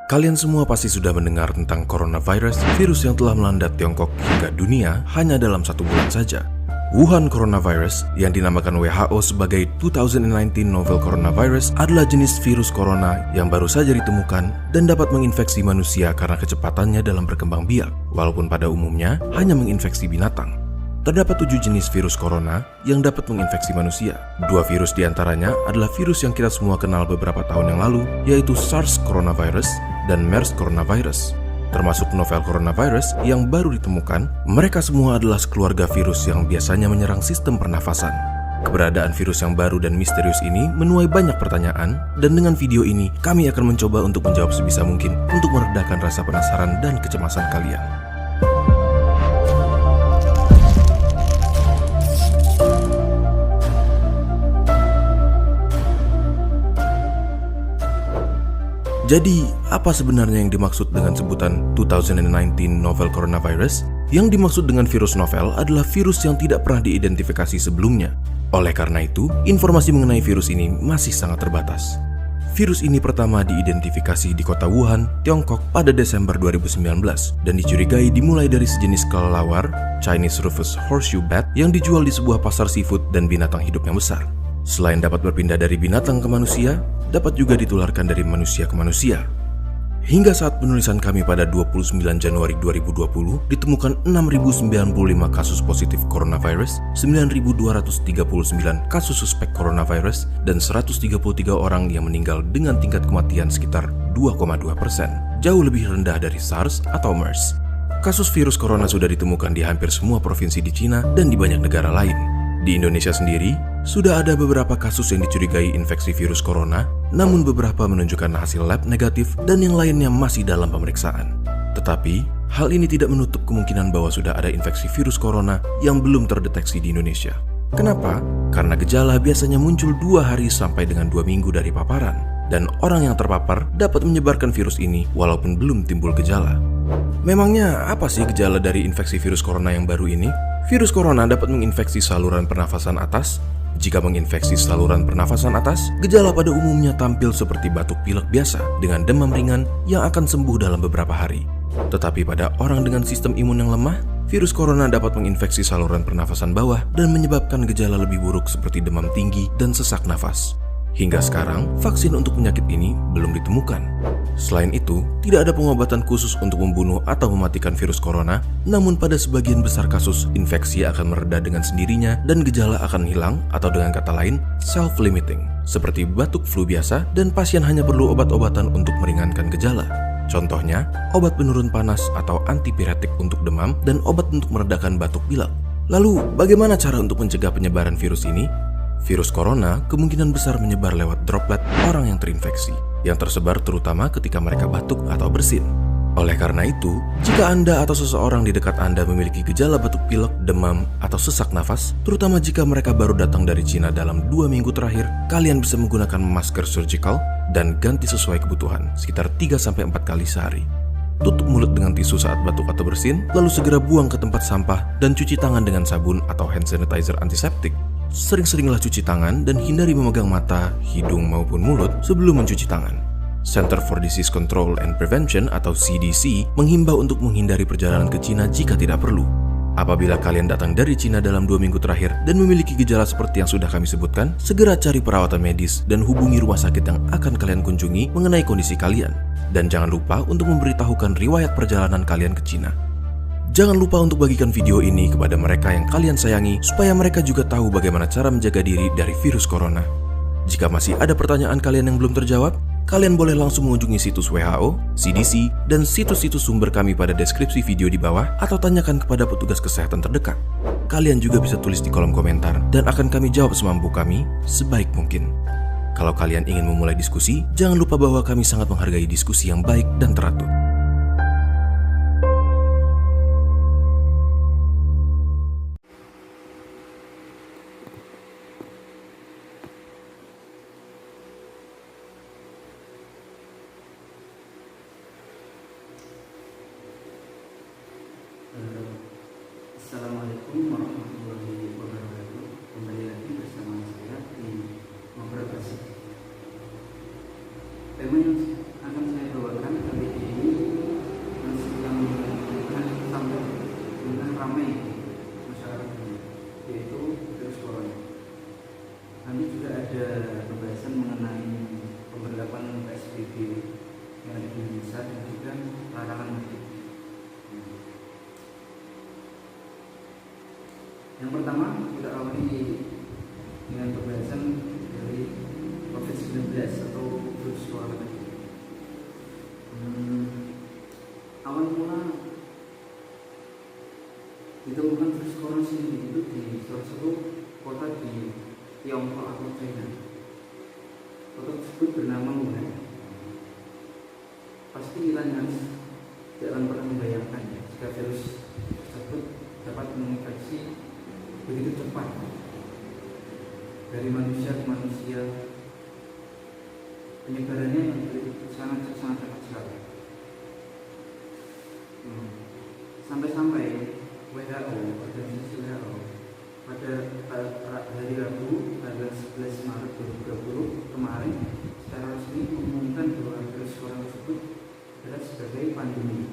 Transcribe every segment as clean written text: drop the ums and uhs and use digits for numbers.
Kalian semua pasti sudah mendengar tentang coronavirus, virus yang telah melanda Tiongkok hingga dunia hanya dalam 1 bulan saja. Wuhan coronavirus, yang dinamakan WHO sebagai 2019 novel coronavirus, adalah jenis virus corona yang baru saja ditemukan dan dapat menginfeksi manusia karena kecepatannya dalam berkembang biak, walaupun pada umumnya hanya menginfeksi binatang. Terdapat 7 jenis virus corona yang dapat menginfeksi manusia. 2 virus diantaranya adalah virus yang kita semua kenal beberapa tahun yang lalu, yaitu SARS coronavirus dan MERS coronavirus. Termasuk novel coronavirus yang baru ditemukan, mereka semua adalah sekeluarga virus yang biasanya menyerang sistem pernafasan. Keberadaan virus yang baru dan misterius ini menuai banyak pertanyaan, dan dengan video ini kami akan mencoba untuk menjawab sebisa mungkin untuk meredakan rasa penasaran dan kecemasan kalian. Jadi, apa sebenarnya yang dimaksud dengan sebutan 2019 novel coronavirus? Yang dimaksud dengan virus novel adalah virus yang tidak pernah diidentifikasi sebelumnya. Oleh karena itu, informasi mengenai virus ini masih sangat terbatas. Virus ini pertama diidentifikasi di kota Wuhan, Tiongkok pada Desember 2019 dan dicurigai dimulai dari sejenis kelelawar, Chinese Rufous Horseshoe Bat, yang dijual di sebuah pasar seafood dan binatang hidup yang besar. Selain dapat berpindah dari binatang ke manusia, dapat juga ditularkan dari manusia ke manusia. Hingga saat penulisan kami pada 29 Januari 2020, ditemukan 6.095 kasus positif coronavirus, 9.239 kasus suspek coronavirus, dan 133 orang yang meninggal dengan tingkat kematian sekitar 2,2%, jauh lebih rendah dari SARS atau MERS. Kasus virus corona sudah ditemukan di hampir semua provinsi di Cina dan di banyak negara lain. Di Indonesia sendiri, sudah ada beberapa kasus yang dicurigai infeksi virus corona, namun beberapa menunjukkan hasil lab negatif dan yang lainnya masih dalam pemeriksaan. Tetapi, hal ini tidak menutup kemungkinan bahwa sudah ada infeksi virus corona yang belum terdeteksi di Indonesia. Kenapa? Karena gejala biasanya muncul 2 hari sampai dengan 2 minggu dari paparan, dan orang yang terpapar dapat menyebarkan virus ini walaupun belum timbul gejala. Memangnya apa sih gejala dari infeksi virus corona yang baru ini? Virus corona dapat menginfeksi saluran pernafasan atas. Jika menginfeksi saluran pernafasan atas, gejala pada umumnya tampil seperti batuk pilek biasa dengan demam ringan yang akan sembuh dalam beberapa hari. Tetapi pada orang dengan sistem imun yang lemah, virus corona dapat menginfeksi saluran pernafasan bawah dan menyebabkan gejala lebih buruk seperti demam tinggi dan sesak nafas. Hingga sekarang, vaksin untuk penyakit ini belum ditemukan. Selain itu, tidak ada pengobatan khusus untuk membunuh atau mematikan virus corona, namun pada sebagian besar kasus, infeksi akan mereda dengan sendirinya dan gejala akan hilang, atau dengan kata lain, self-limiting, seperti batuk flu biasa, dan pasien hanya perlu obat-obatan untuk meringankan gejala. Contohnya, obat penurun panas atau antipiretik untuk demam dan obat untuk meredakan batuk pilek. Lalu, bagaimana cara untuk mencegah penyebaran virus ini? Virus corona kemungkinan besar menyebar lewat droplet orang yang terinfeksi, yang tersebar terutama ketika mereka batuk atau bersin. Oleh karena itu, jika Anda atau seseorang di dekat Anda memiliki gejala batuk pilek, demam, atau sesak nafas, terutama jika mereka baru datang dari Cina dalam 2 minggu terakhir, kalian bisa menggunakan masker surgical dan ganti sesuai kebutuhan, sekitar 3-4 kali sehari. Tutup mulut dengan tisu saat batuk atau bersin, lalu segera buang ke tempat sampah dan cuci tangan dengan sabun atau hand sanitizer antiseptik. Sering-seringlah cuci tangan dan hindari memegang mata, hidung maupun mulut sebelum mencuci tangan. Center for Disease Control and Prevention atau CDC menghimbau untuk menghindari perjalanan ke Cina jika tidak perlu. Apabila kalian datang dari Cina dalam 2 minggu terakhir dan memiliki gejala seperti yang sudah kami sebutkan, segera cari perawatan medis dan hubungi rumah sakit yang akan kalian kunjungi mengenai kondisi kalian. Dan jangan lupa untuk memberitahukan riwayat perjalanan kalian ke Cina. Jangan lupa untuk bagikan video ini kepada mereka yang kalian sayangi supaya mereka juga tahu bagaimana cara menjaga diri dari virus corona. Jika masih ada pertanyaan kalian yang belum terjawab, kalian boleh langsung mengunjungi situs WHO, CDC, dan situs-situs sumber kami pada deskripsi video di bawah atau tanyakan kepada petugas kesehatan terdekat. Kalian juga bisa tulis di kolom komentar dan akan kami jawab semampu kami sebaik mungkin. Kalau kalian ingin memulai diskusi, jangan lupa bahwa kami sangat menghargai diskusi yang baik dan teratur. Assalamualaikum warahmatullahi wabarakatuh. Kembali lagi bersama saya di Ngobrol Basi. Tema yang akan saya bawakan kali yaitu virus corona. Nanti juga ada pembahasan mengenai pemberlakuan PSBB yang ada di Indonesia dan juga larangan mudik. Yang pertama kita awali dengan pembahasan dari COVID-19 atau virus corona tadi. Awal mula ditemukan virus corona sendiri itu di salah satu kota di Tiongkok atau China. Kota tersebut bernama Wuhan. Pasti kita tidak akan pernah membayangkan jika virus tersebut dapat menginfeksi begitu cepat dari manusia ke manusia. Penyebarannya yang sangat cepat sekali. Sampai-sampai WHO, organisasi WHO, pada hari Rabu tanggal 11 Maret 2020 kemarin secara resmi mengumumkan bahwa virus corona tersebut adalah sebagai pandemi.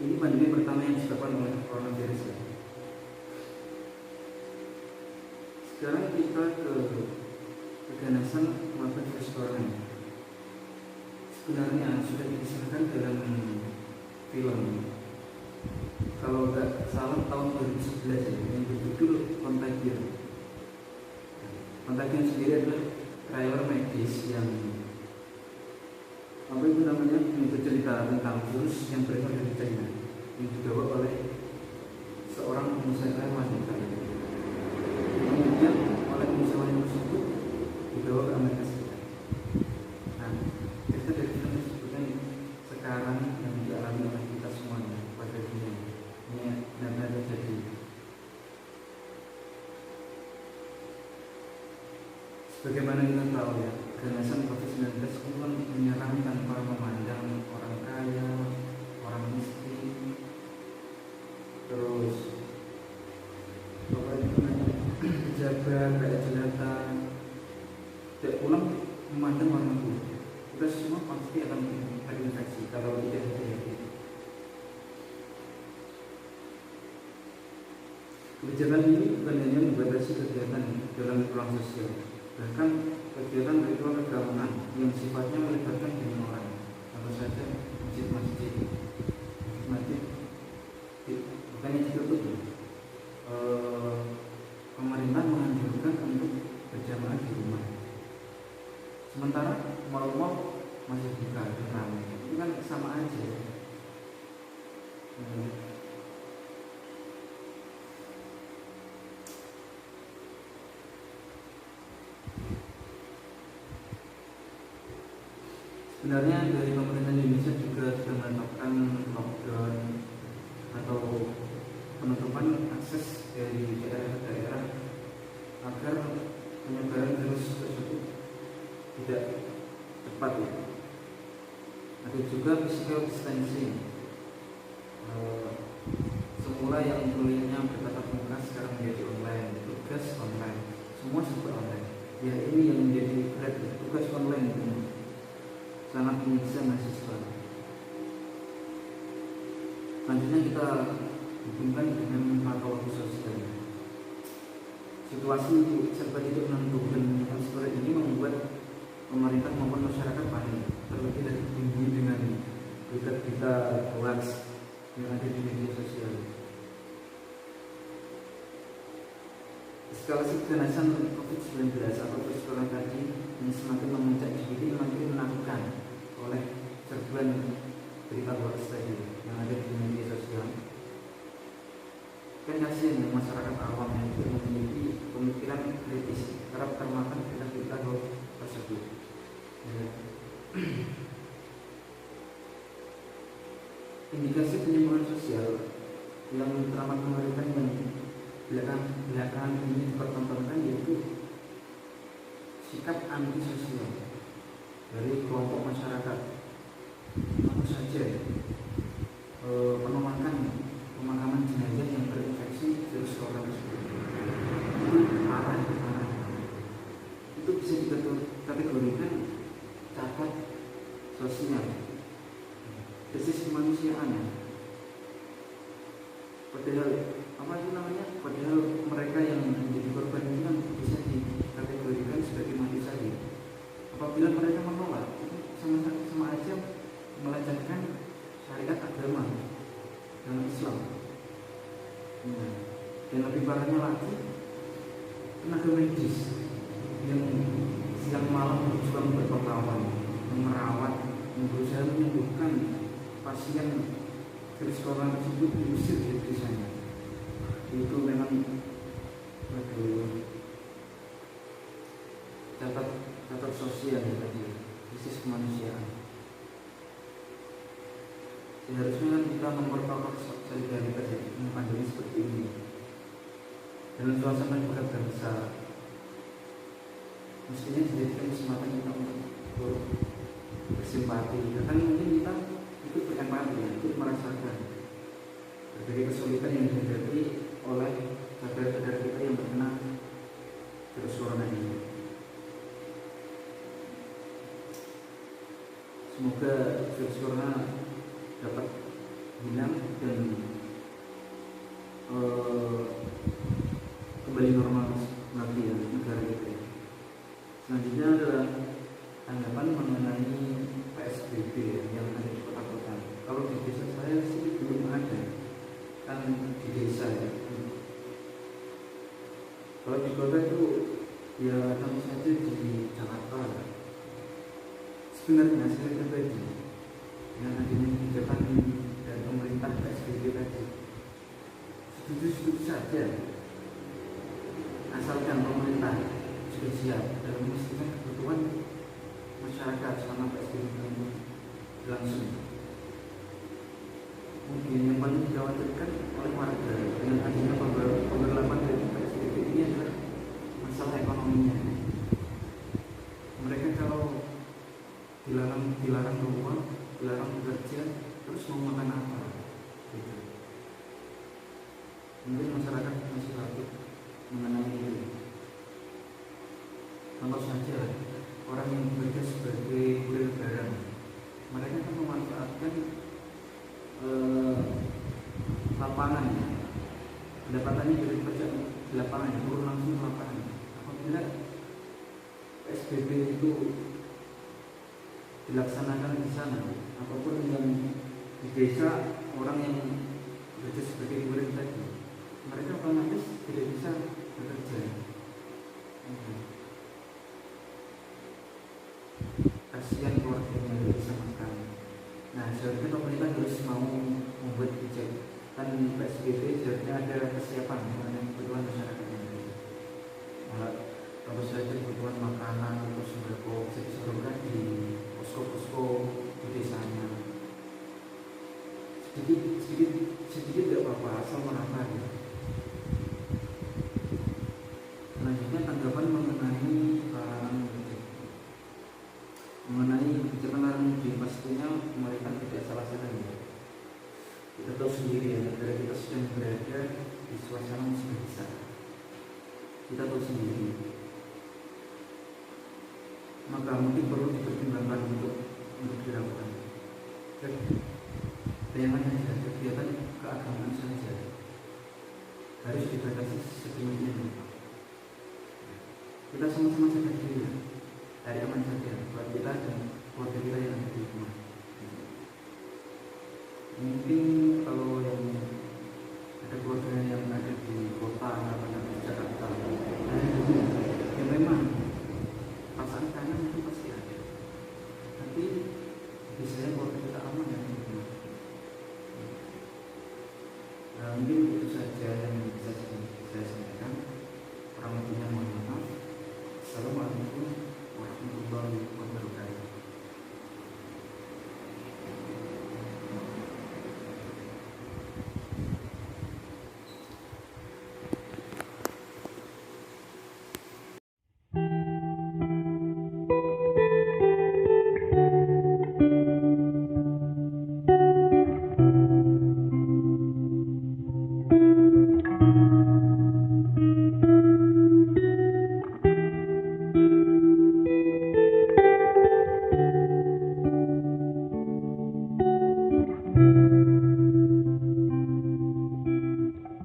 Ini pandemi pertama yang disebabkan oleh coronavirus. Sekarang kita ke keganasan wabah virus corona. Sebenarnya sudah dikisahkan dalam film, kalau nggak salah tahun 2011 yang berjudul Contagion. Contagion sendiri adalah trailer medis yang yang bercerita tentang virus yang berasal dari China yang dibawa oleh seorang pengusaha wanita. Kemudian oleh pengusaha wanita tersebut dibawa ke Amerika Serikat. Nah, cerita dari film tersebut kan sekarang yang dialami oleh kita semuanya pada dunia ini benar-benar terjadi. Sebagaimana kita tahu ya, keganasan COVID-19 itu kan menyerang tanpa memandang orang kaya, orang miskin, terus pejabat, rakyat jelata, tidak pulang memandang orang kulit. Kita semua pasti akan terinfeksi kalau tidak hati-hati. Kebijakan ini bukan hanya membatasi kegiatan dalam ruang sosial, bahkan kegiatan ritual keagamaan yang sifatnya melibatkan banyak orang, tentu saja masjid-masjid bukannya ditutup. Pemerintah menganjurkan untuk berjamaah di rumah, sementara mal-mal masih buka dan ramai. Itu kan sama aja. Sebenarnya dari pemerintah Indonesia juga sudah menetapkan lockdown atau penutupan akses dari daerah ke daerah agar penyebaran virus tersebut tidak cepat ya. Ada juga physical distancing. Semula yang kuliahnya bertatap muka sekarang menjadi online, tugas online, semua serba online. Ya ini yang menjadi berat, tugas online itu sangat menyiksa mahasiswa. Selanjutnya kita hubungkan dengan patologi sosial. Situasi serba tidak menentu dan seperti ini membuat pemerintah maupun masyarakat panik, terlebih lagi tinggi dengan berita-berita hoax yang ada di media sosial. Eskalasi keganasan COVID-19 atau virus corona tadi yang semakin memuncak jadi makin menakutkan oleh serbuan berita hoax tadi yang ada di media sosial. Kan kasihan yang masyarakat awam yang tidak memiliki pemikiran kritis kerap termakan berita hoax tersebut. Indikasi penyimpangan sosial yang teramat mengerikan yang belakangan ini dipertontonkan yaitu sikap antisosial dari kelompok masyarakat. Tentu saja pemakaman jenazah yang terinfeksi virus corona tersebut itu parah. Itu bisa dikategorikan cacat sosial, krisis kemanusiaan. Padahal apa itu namanya? Padahal mereka yang menjadi korban itu kan bisa dikategorikan sebagai mati syahid. Apabila mereka menolak, itu sama aja melecehkan syariat agama dalam Islam. Dan lebih parahnya lagi, tenaga medis yang siang malam berjuang berpahlawan, merawat, berusaha menyembuhkan pasien virus corona tersebut diusir dari sana. Itu memang catat sosial ya tadi, krisis kemanusiaan. Seharusnya kan kita memperkokoh solidaritas ya, pandemi seperti ini. Dalam suasana juga bangsa, mestinya dijadikan kesempatan kita untuk bersimpati. Bahkan mungkin kita ikut berempati, ikut merasakan berbagai kesulitan yang dihadapi oleh saudara-saudara kita yang terkena virus corona ini. Semoga virus corona dapat hilang dan kembali normal lagi ya negara kita. Selanjutnya adalah tanggapan mengenai PSBB yang ada di kota-kota. Kalau di desa saya sih belum ada, kan di desa ya. Kalau di kota itu ya tentu saja di Jakarta. Sebenarnya saya pribadi yang adanya kebijakan dari pemerintah PSBB tadi setuju saja, asalkan pemerintah sudah siap dalam memastikan kebutuhan masyarakat selama PSBB itu berlangsung. Mungkin yang paling dikhawatirkan oleh warga dengan adanya pemberlakuan dari PSBB ini adalah masalah ekonominya. Mereka kalau dilarang keluar, dilarang bekerja, terus mau makan apa? Gitu. Mungkin masyarakat masih takut mengenai itu. Contoh saja orang yang bekerja sebagai kurir barang, mereka kan memanfaatkan lapangan, pendapatannya dari pekerjaan di lapangan, turun langsung ke lapangan. Apabila PSBB itu dilaksanakan di sana, apapun yang di desa orang yang bekerja sebagai kurir tadi, mereka otomatis tidak bisa bekerja. Kasihan keluarganya tidak bisa makan. Nah, seharusnya pemerintah harus mau membuat kebijakan PSBB, seharusnya ada kesiapan mengenai kebutuhan masyarakat yang ada. Kalau saja kebutuhan makanan atau sembako bisa disalurkan di posko-posko di desanya. Sedikit tidak apa-apa, asal merata ya. Selanjutnya tanggapan mengenai kebijakan larangan mudik, pastinya mereka tidak salah-salah ya. Kita tahu sendiri ya, negara kita sedang berada di suasana musibah besar. Kita tahu sendiri. Maka mungkin perlu dipertimbangkan untuk dilakukan. Bayangkan saja, kegiatan keagamaan saja harus dibatasi sedemikian rupa. Kita sama-sama sadar diri, cari aman saja buat kita dan keluarga kita yang ada di rumah. Mungkin kalau yang ada keluarga yang ada di kota atau di Jakarta, yang memang perasaan kangen itu pasti ada. Tapi biasanya keluarga kita aman dan di rumah. Mungkin itu saja yang bisa saya sampaikan. Kurang lebihnya mohon maaf. Assalamualaikum warahmatullahi wabarakatuh.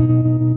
Thank